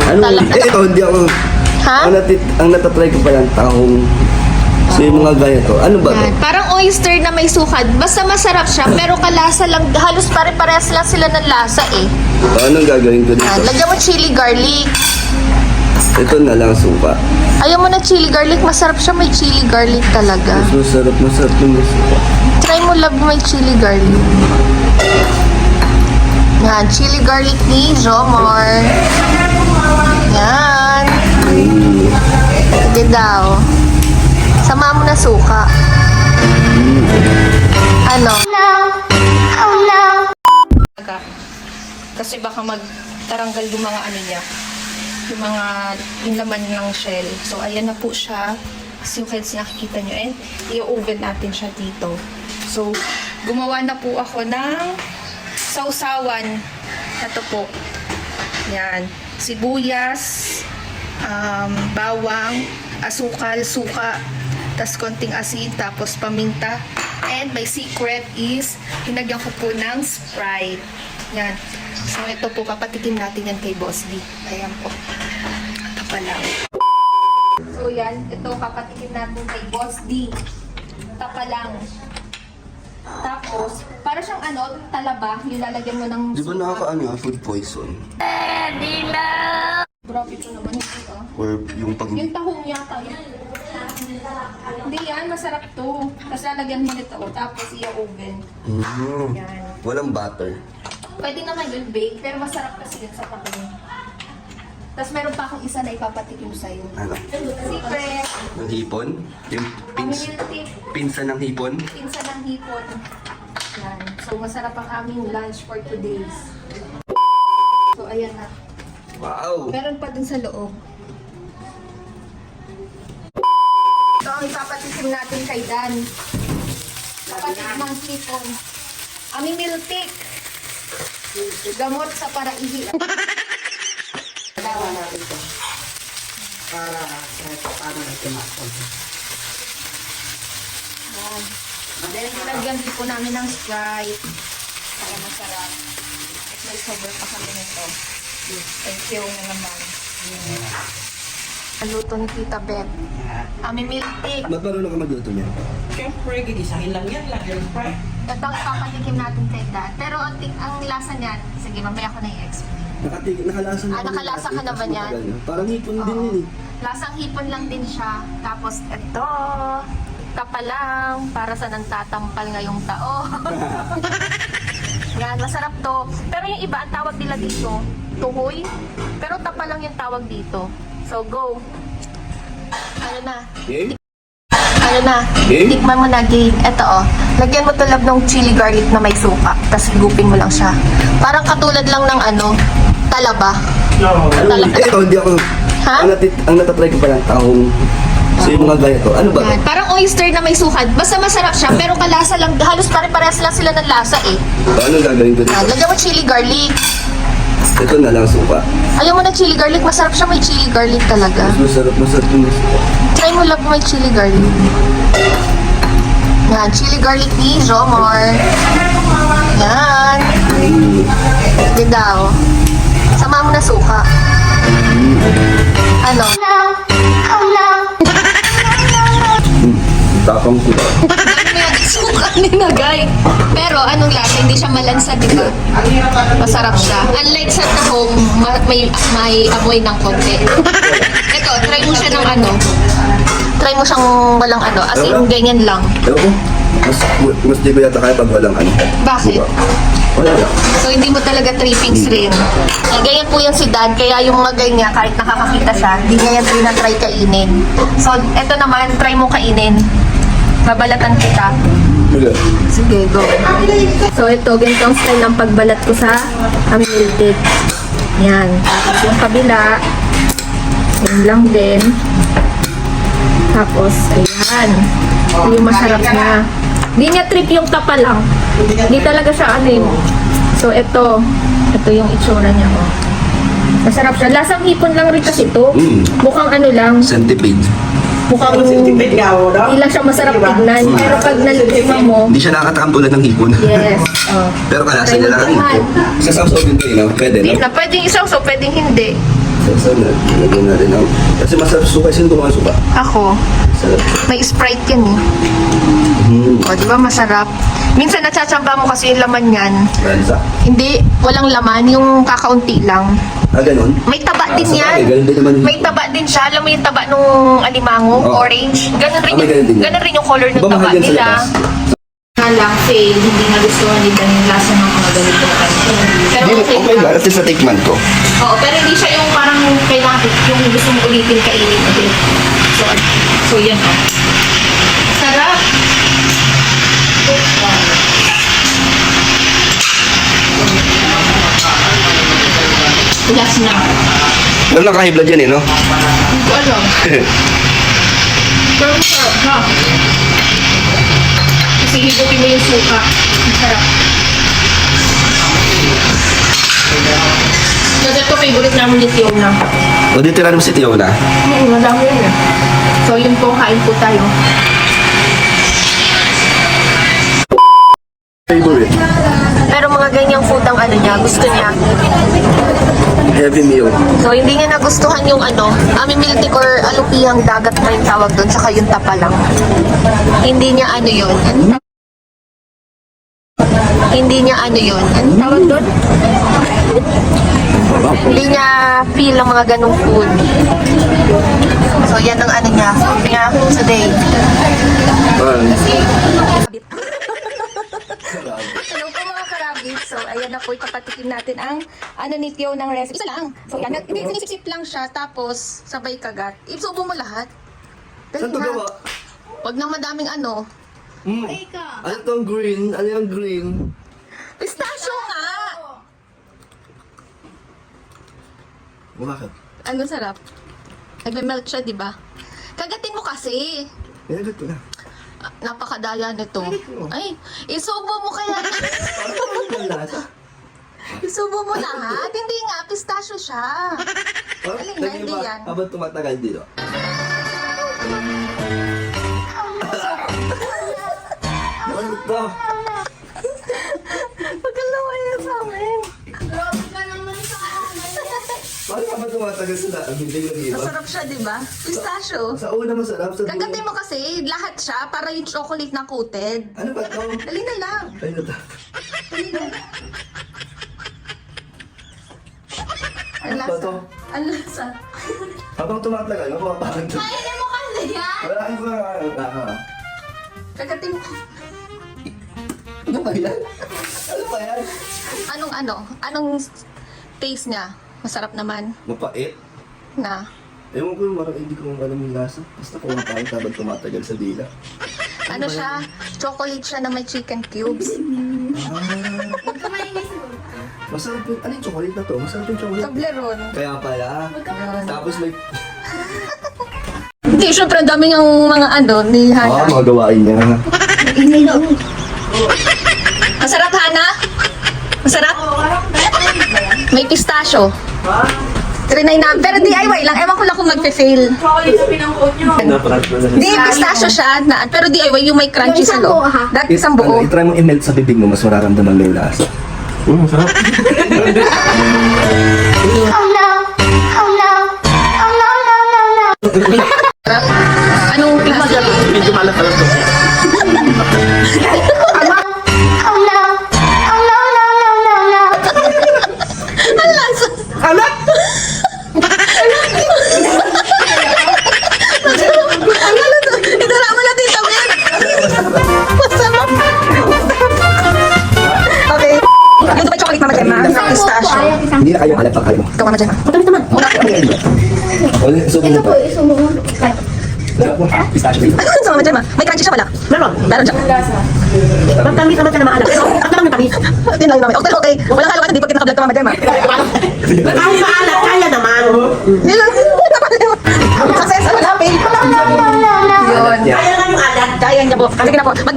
Ano? Talaga. Ito, hindi ako... Ha? Ang natatry ko pa lang tahong. So yung mga ganito. Ano ba to? Yan. Parang oyster na may sukad. Basta masarap siya, pero kalasa lang. Halos pare-parehas lang sila ng lasa eh. Anong gagawin ko Yan. dito? Lagyan mo chili garlic. Ito na lang suka. Ayaw mo na chili garlic, masarap siya. May chili garlic talaga. Mas masarap yung suka. Try mo love may chili garlic. Yan, chili garlic ni Jomar. Yan. Sige daw. Sama mo na suka. Ano? Kasi baka magtaranggal yung mga ano niya. Yung laman ng shell. So, ayan na po siya. As you can see, nakikita nyo. And, i-oven natin siya dito. So, gumawa na po ako ng sausawan. Ito po. Yan. Sibuyas, bawang, asukal, suka, tas konting asin, tapos paminta. And my secret is, hinagyan ko po ng Sprite. Yan. So, ito po, papatikim natin yan kay Boss D. Ayan po. Ito pa lang. So, yan. Ito, papatikim natin kay Boss D. Tapa lang. Tapos, para siyang ano, talaba, yung lalagyan mo ng Di ba nakakaano food poison? Grabe ito naman ito. Or yung pag... Yung tahong yata yun. Hindi yan, masarap to. Tapos lalagyan mo nito, tapos i-oven. Yan. Walang butter. Pwede naman yun bake, pero masarap kasi yun sa tahong. Tapos meron pa akong isa na ipapatikim sa'yo. Ano? Secret. Ng hipon? Yung Aming pinsan ng hipon? pinsa ng hipon. Yan. So, masarap ang aming lunch for today's. So, ayan na. Wow! Meron pa dun sa loob. So, ang ipapatikim natin kay Dan. Papatikim ng hipon. Aming miltik. Gamot sa paraihi. Para paano natin makapag. Yan. Then, nilagyan din po namin ng Sprite. Para masarap. At may sobrang pa kami nito. Thank you na naman. Ang luto ni Tita Beth. Aming miltik. Marunong ka magluto niya? Siyempre, gigisahin lang yan. Lagyan pa. Ito ang ipapatikim natin kay Dan. Pero ang lasa niyan, sige, mamaya ko na i-explain. Nakalasa na Nakalasa ka na ba niyan? Parang hipon din Oo. yun eh. Lasang hipon lang din siya. Tapos ito, tapa lang, para sa nantatampal ngayong taon. Yan, masarap to. Pero yung iba, ang tawag nila dito, tuhoy. Pero tapa lang yung tawag dito. So, go. Ano na? Okay? Ano na? Game? Tikman mo na, game. Ito oh. Lagyan mo tulad ng chili garlic na may suka. Tapos higupin mo lang siya. Parang katulad lang ng ano, talaba. Ano? Talaga. Ito, hindi ako... Ha? Ang natatry ko pa lang tahong. So yung mga ganito. Ano ba to? Yan. Parang oyster na may sukad. Basta masarap siya, pero kalasa lang. Halos pare-parehas lang sila ng lasa eh. Anong gagawin ko dito? Yan. Lagyan mo chili garlic. Ito na lang suka. Ayaw mo na chili garlic, masarap siya. May chili garlic talaga. Mas masarap yung suka. Try mo love may chili garlic. Yan. Chili garlic ni Jomar. Yan. Sige daw. Sama mo na suka. Ano? Tapang suka. Suka ni Nagay. Pero anong lasa? Hindi siya malansa, di ba? Masarap siya. Unlike sa tahong, may amoy ng konti. Ito, try mo siya ng ano. Try mo siyang walang ano. As in, ganyan lang. Ewan ko. Mas di ko yata kaya pag walang ano. Bakit? Suka. Wala lang. So, hindi mo talaga trippings rin. Ganyan po yan si Dan. Kaya yung mga ganyan, kahit nakakakita siya, hindi niya yan try kainin. So, eto naman, try mo kainin. Babalatan kita. Wala. Sige, go. So, ito, ganito ang style ng pagbalat ko sa amiltik. Yan. Tapos yung kabila, yan lang din. Tapos, ayan. Ito yung masarap na. Hindi niya trip yung tapa lang. Hindi talaga siya ano yun. So, ito. Ito yung itsura niya, oh. Masarap siya. Lasang hipon lang rin kasi ito. Mukhang ano lang. Centipede. Mukhang Tipid nga ako, no? hindi lang siya masarap tignan. Pero pag nalukima mo, Hindi siya nakakatakam tulad ng hipon. yes. Oh. Pero kalasa Try niya mo lang ang tikman. hipon. Sa sauce din kayo, no? Pwede, Hindi no? na, pwedeng isaw, so pwedeng hindi. So, So, lagyan natin ang... Kasi masarap suka. Sino gumawa ng suka? Ako, Sarap. may Sprite yan eh. O, di ba masarap? Minsan natsachamba mo kasi yung laman yan. Ransa? Hindi, walang laman, yung kakaunti lang. Ah, ganun? May taba din sa yan. bagay, ganun din naman. May taba din siya. Alam mo yung taba nung alimango, Oo. orange. Ganun rin, Ah, may ganun din yan. ganun rin yung color ng Di ba taba mahal yan sa nila. labas? Nga lang, fail. Hindi nagustuhan nila yung lasa ng mga ganito. Pero Hindi, okay okay lang. lang. At least natikman ko. Oo, pero hindi siya yung parang kailangan yung gusto mo ulitin kainin ulit. So yan o. Sarap! Last na. Wala naka-high blood yan eh, no? Hindi ko alam. Pero masarap ha. Kasi higutin mo yung suka. Masarap. Kasi ito favorite namin ni Tiona. O, di tira naman si Tiona. Madami yun eh. So yun po, kain po tayo. Favorite. Pero mga ganyang food ang ano niya, gusto niya. Heavy meal. So hindi niya nagustuhan yung ano, amimiltik or alupihang dagat na yung tawag doon, saka yung tapa lang. Hindi niya ano yun. Hindi niya ano yun. Ano tawag doon? Hindi niya feel ang mga ganong food. So yan ang ano niya. Sabi niya today. Hello po mga karabis. So, ayan na po, ipapatikin natin ang ano ni Tio ng recipe. Isa lang. So, yan. Hindi, sinisip lang siya, tapos sabay kagat. Isubo mo lahat. Dali Saan to na. gawa? Huwag nang madaming ano. Ano tong green? Ano yung green? Pistachio nga! Bakit? Ano sarap? Nagme-melt siya, di ba? Kagatin mo kasi. Pinagat ko na. Ah, napakadaya nito. Ay, isubo mo kaya. Ang lasa. Isubo mo lahat. Hindi nga, pistachio siya. Parang Galing na, hindi naging yan. habang tumatagal dito. Ano to? Pagkalawa yan sa amin. Paano habang tumatagal sila? Ang hindi yung iba. Masarap siya, di ba? Pistachio. Sa una masarap. Sa Kagatin dulo. mo kasi, lahat siya, para yung chocolate na coated. Ano ba to? Dali na lang. Ano to? Dali na. Ang Ano ba to? lasa. Ang lasa. Habang tumatagal, mapaparang to. Kainin mo kasi yan. Wala kang mga Kagatin mo. Ano ba yan? Ano ba yan? Anong ano? Anong taste niya? Masarap naman Mapait. na. Ewan ko, marang hindi ko alam yung lasa. Basta kumakain habang tumatagal sa dila. Ano siya? Chocolate siya na may chicken cubes. Masarap yung, ano yung chocolate na to? Masarap yung chocolate. Toblerone. Kaya pala. Tapos may... Hindi, syempre, ang dami ng mga ano ni Hana. mga gawain niya. Masarap, Hana? Masarap? May pistachio. Trinay na. Pero DIY lang. Ewan ko lang kung magpe-fail. Di, pistachio siya. Na, pero DIY yung may crunchy sa loob. Dahil isang buo. Itry mo i-melt sa bibig mo, mas mararamdaman mo yung lasa. Masarap. Anong klase? Medyo malat-alat ko. Ang lasa. Ang lasa. Itara mo na dito, Ben. Masarap. Okay. Ito ba chocolate, Mama Gemma? Pistachio. Hindi na kayo alat pa kayo. Ito, Mama Gemma. Ito po, isubo mo. Pistachio dito. So, Mama Gemma, may crunchy siya wala? Meron siya. Magtamis naman ka na maalat. At naman yung tamis. Hindi lang namin. Okay, okay. Walang halo ka, di ba kinakablog ka, Mama Gemma? Kahit maalat, kaya naman. Hindi lang. Success, malapit. Yun. Kaya naman yung alat. Kaya niya po. Halika na po. Mag